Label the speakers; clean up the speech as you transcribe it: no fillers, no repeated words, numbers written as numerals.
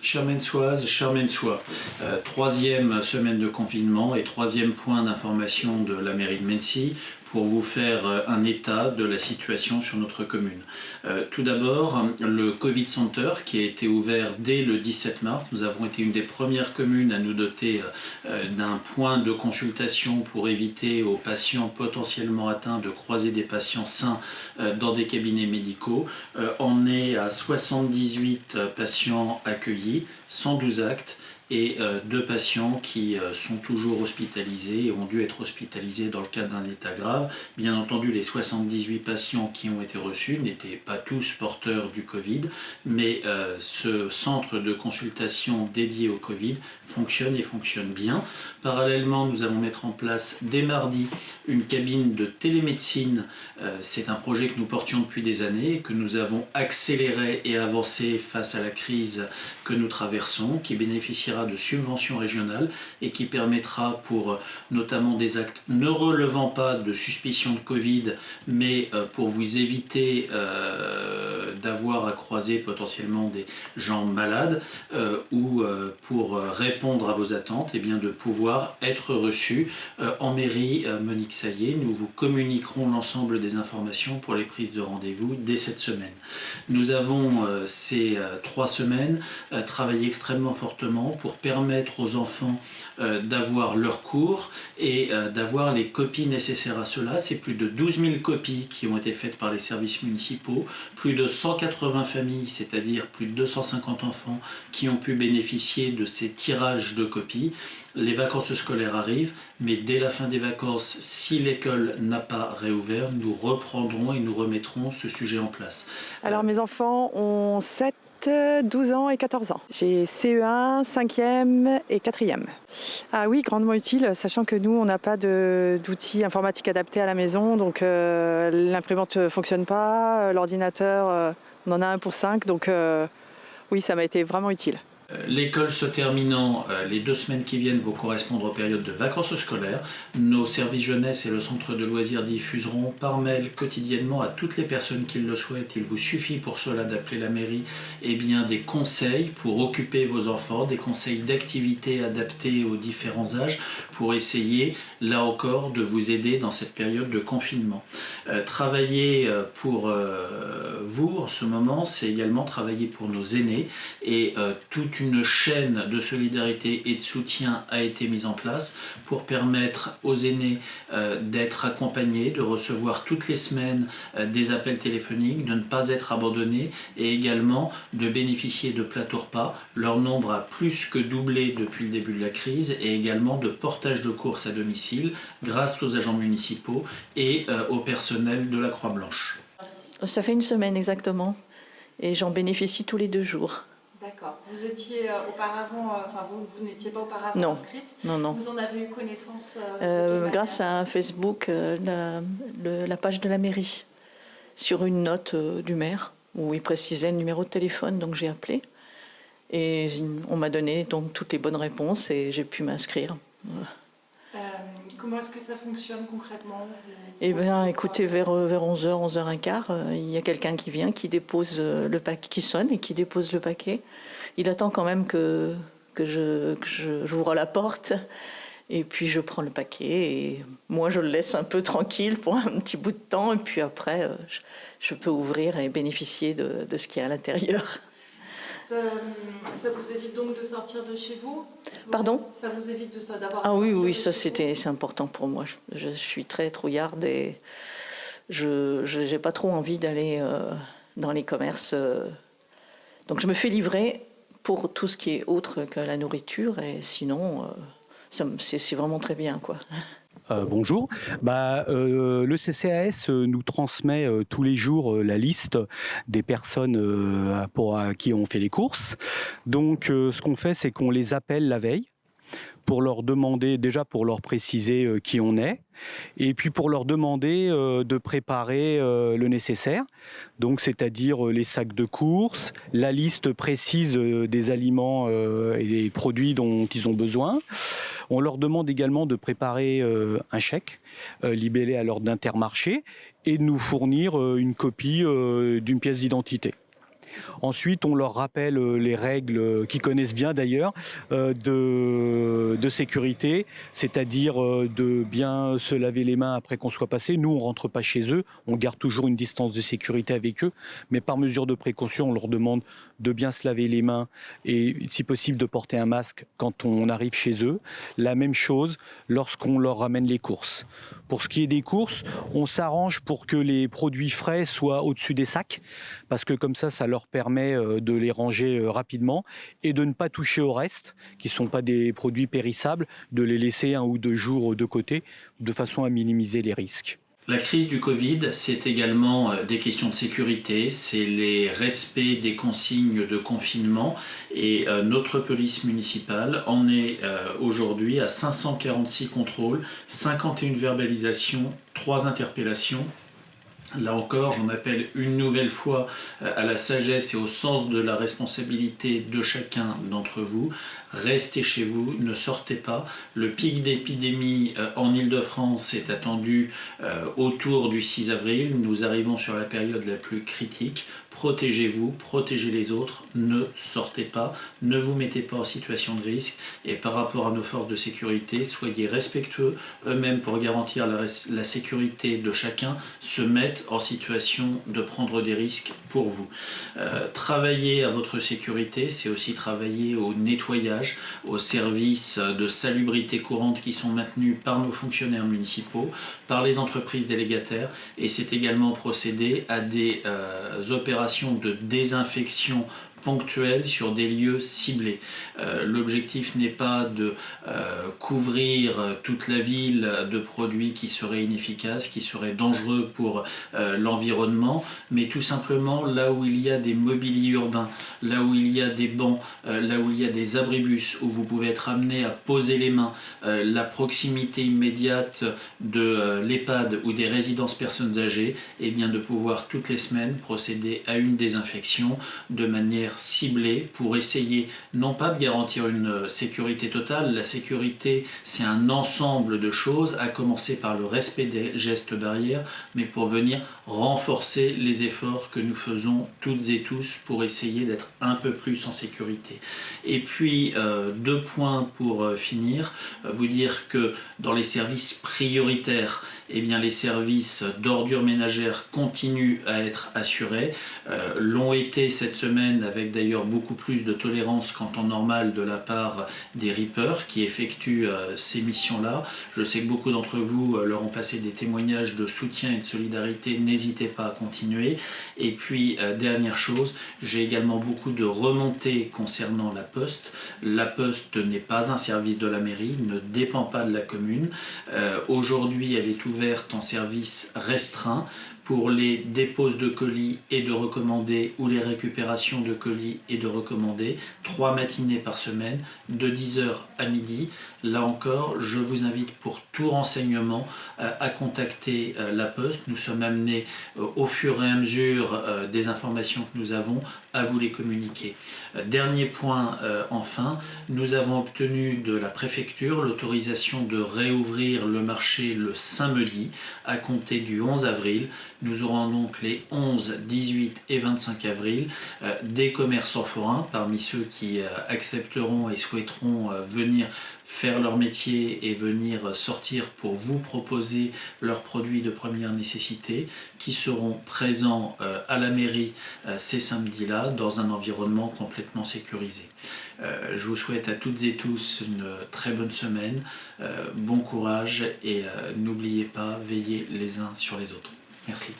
Speaker 1: Chère Mensoise, chère Mensois, troisième semaine de confinement et troisième point d'information de la mairie de Mennecy pour vous faire un état de la situation sur notre commune. Tout d'abord, le Covid Center qui a été ouvert dès le 17 mars. Nous avons été une des premières communes à nous doter d'un point de consultation pour éviter aux patients potentiellement atteints de croiser des patients sains dans des cabinets médicaux. On est à 78 patients accueillis, 112 actes et 2 patients qui sont toujours hospitalisés et ont dû être hospitalisés dans le cadre d'un état grave. Bien entendu, les 78 patients qui ont été reçus n'étaient pas tous porteurs du Covid, mais ce centre de consultation dédié au Covid fonctionne et fonctionne bien. Parallèlement, nous allons mettre en place dès mardi une cabine de télémédecine. C'est un projet que nous portions depuis des années, que nous avons accéléré et avancé face à la crise que nous traversons, qui bénéficiera de subventions régionales et qui permettra pour notamment des actes ne relevant pas de suspicion de Covid, mais pour vous éviter d'avoir à croiser potentiellement des gens malades ou pour répondre à vos attentes, et bien de pouvoir être reçus en mairie Monique Saillé. Nous vous communiquerons l'ensemble des informations pour les prises de rendez-vous dès cette semaine. Nous avons ces 3 semaines travaillé extrêmement fortement pour permettre aux enfants d'avoir leurs cours et d'avoir les copies nécessaires à cela. C'est plus de 12 000 copies qui ont été faites par les services municipaux, plus de 180 familles, c'est-à-dire plus de 250 enfants qui ont pu bénéficier de ces tirages de copies. Les vacances scolaires arrivent, mais dès la fin des vacances, si l'école n'a pas réouvert, nous reprendrons et nous remettrons ce sujet en place.
Speaker 2: Alors mes enfants ont 7, 12 ans et 14 ans. J'ai CE1, 5e et 4e. Ah oui, grandement utile, sachant que nous, on n'a pas d'outils informatiques adaptés à la maison, donc l'imprimante ne fonctionne pas, l'ordinateur, on en a un pour 5, donc oui, ça m'a été vraiment utile.
Speaker 1: L'école se terminant, les 2 semaines qui viennent vont correspondre aux périodes de vacances scolaires. Nos services jeunesse et le centre de loisirs diffuseront par mail quotidiennement à toutes les personnes qui le souhaitent. Il vous suffit pour cela d'appeler la mairie des conseils pour occuper vos enfants, des conseils d'activités adaptés aux différents âges pour essayer, là encore, de vous aider dans cette période de confinement. Travailler pour vous en ce moment, c'est également travailler pour nos aînés et toute une chaîne de solidarité et de soutien a été mise en place pour permettre aux aînés d'être accompagnés, de recevoir toutes les semaines des appels téléphoniques, de ne pas être abandonnés et également de bénéficier de plateaux repas. Leur nombre a plus que doublé depuis le début de la crise et également de portage de courses à domicile grâce aux agents municipaux et au personnel de la Croix-Blanche.
Speaker 3: Ça fait 1 semaine exactement et j'en bénéficie tous les 2 jours.
Speaker 4: D'accord. Vous étiez auparavant, vous n'étiez pas auparavant
Speaker 3: Non.
Speaker 4: inscrite.
Speaker 3: Non.
Speaker 4: Vous en avez eu connaissance
Speaker 3: grâce à Facebook, la page de la mairie, sur une note du maire où il précisait le numéro de téléphone, donc j'ai appelé et on m'a donné donc toutes les bonnes réponses et j'ai pu m'inscrire.
Speaker 4: Comment est-ce que ça fonctionne concrètement?
Speaker 3: Eh bien, écoutez, vers 11h, 11h15, il y a quelqu'un qui vient, qui dépose le paquet, qui sonne et qui dépose le paquet. Il attend quand même que j'ouvre la porte et puis je prends le paquet et moi je le laisse un peu tranquille pour un petit bout de temps et puis après je peux ouvrir et bénéficier de ce qu'il y a à l'intérieur.
Speaker 4: Ça vous évite donc de sortir de chez vous?
Speaker 3: Pardon?
Speaker 4: Ça vous évite d'avoir...
Speaker 3: Ah oui, ça c'est important pour moi. Je suis très trouillarde et je n'ai pas trop envie d'aller dans les commerces. Donc je me fais livrer pour tout ce qui est autre que la nourriture et sinon c'est vraiment très bien, quoi.
Speaker 5: Bonjour. Le CCAS nous transmet tous les jours la liste des personnes à qui on fait les courses. Donc, ce qu'on fait, c'est qu'on les appelle la veille pour leur demander, déjà pour leur préciser qui on est, et puis pour leur demander de préparer le nécessaire, donc c'est-à-dire les sacs de courses, la liste précise des aliments et des produits dont ils ont besoin. On leur demande également de préparer un chèque libellé à l'ordre d'Intermarché et de nous fournir une copie d'une pièce d'identité. Ensuite, on leur rappelle les règles qu'ils connaissent bien d'ailleurs de sécurité, c'est-à-dire de bien se laver les mains après qu'on soit passé. Nous, on ne rentre pas chez eux, on garde toujours une distance de sécurité avec eux, mais par mesure de précaution, on leur demande de bien se laver les mains et si possible de porter un masque quand on arrive chez eux. La même chose lorsqu'on leur ramène les courses. Pour ce qui est des courses, on s'arrange pour que les produits frais soient au-dessus des sacs, parce que comme ça leur permet de les ranger rapidement et de ne pas toucher au reste, qui ne sont pas des produits périssables, de les laisser 1 ou 2 jours de côté, de façon à minimiser les risques.
Speaker 1: La crise du Covid, c'est également des questions de sécurité, c'est les respects des consignes de confinement et notre police municipale en est aujourd'hui à 546 contrôles, 51 verbalisations, 3 interpellations. Là encore, j'en appelle une nouvelle fois à la sagesse et au sens de la responsabilité de chacun d'entre vous. Restez chez vous, ne sortez pas. Le pic d'épidémie en Île-de-France est attendu autour du 6 avril. Nous arrivons sur la période la plus critique. Protégez-vous, protégez les autres, ne sortez pas, ne vous mettez pas en situation de risque et par rapport à nos forces de sécurité, soyez respectueux eux-mêmes pour garantir la sécurité de chacun, se mettent en situation de prendre des risques pour vous. Travailler à votre sécurité, c'est aussi travailler au nettoyage, aux services de salubrité courante qui sont maintenus par nos fonctionnaires municipaux, par les entreprises délégataires et c'est également procéder à des opérations de désinfection ponctuelle sur des lieux ciblés. L'objectif n'est pas de couvrir toute la ville de produits qui seraient inefficaces, qui seraient dangereux pour l'environnement, mais tout simplement là où il y a des mobiliers urbains, là où il y a des bancs, là où il y a des abribus, où vous pouvez être amené à poser les mains, la proximité immédiate de l'EHPAD ou des résidences personnes âgées, et bien de pouvoir toutes les semaines procéder à une désinfection de manière ciblée pour essayer non pas de garantir une sécurité totale, la sécurité c'est un ensemble de choses, à commencer par le respect des gestes barrières, mais pour venir renforcer les efforts que nous faisons toutes et tous pour essayer d'être un peu plus en sécurité. Et puis 2 points pour finir, vous dire que dans les services prioritaires, eh bien, les services d'ordures ménagères continuent à être assurés, l'ont été cette semaine avec d'ailleurs beaucoup plus de tolérance qu'en temps normal de la part des rippers qui effectuent ces missions-là. Je sais que beaucoup d'entre vous leur ont passé des témoignages de soutien et de solidarité, n'hésitez pas à continuer. Et puis, dernière chose, j'ai également beaucoup de remontées concernant la Poste. La Poste n'est pas un service de la mairie, ne dépend pas de la commune. Aujourd'hui, elle est ouverte en service restreint pour les déposes de colis et de recommandés ou les récupérations de colis et de recommandés, 3 matinées par semaine, de 10h à midi. Là encore, je vous invite pour tout renseignement à contacter la Poste. Nous sommes amenés au fur et à mesure des informations que nous avons à vous les communiquer. Dernier point enfin, nous avons obtenu de la préfecture l'autorisation de réouvrir le marché le samedi à compter du 11 avril. Nous aurons donc les 11, 18 et 25 avril des commerçants forains parmi ceux qui accepteront et souhaiteront venir faire leur métier et venir sortir pour vous proposer leurs produits de première nécessité qui seront présents à la mairie ces samedis-là dans un environnement complètement sécurisé. Je vous souhaite à toutes et tous une très bonne semaine, bon courage et n'oubliez pas, veillez les uns sur les autres. Merci.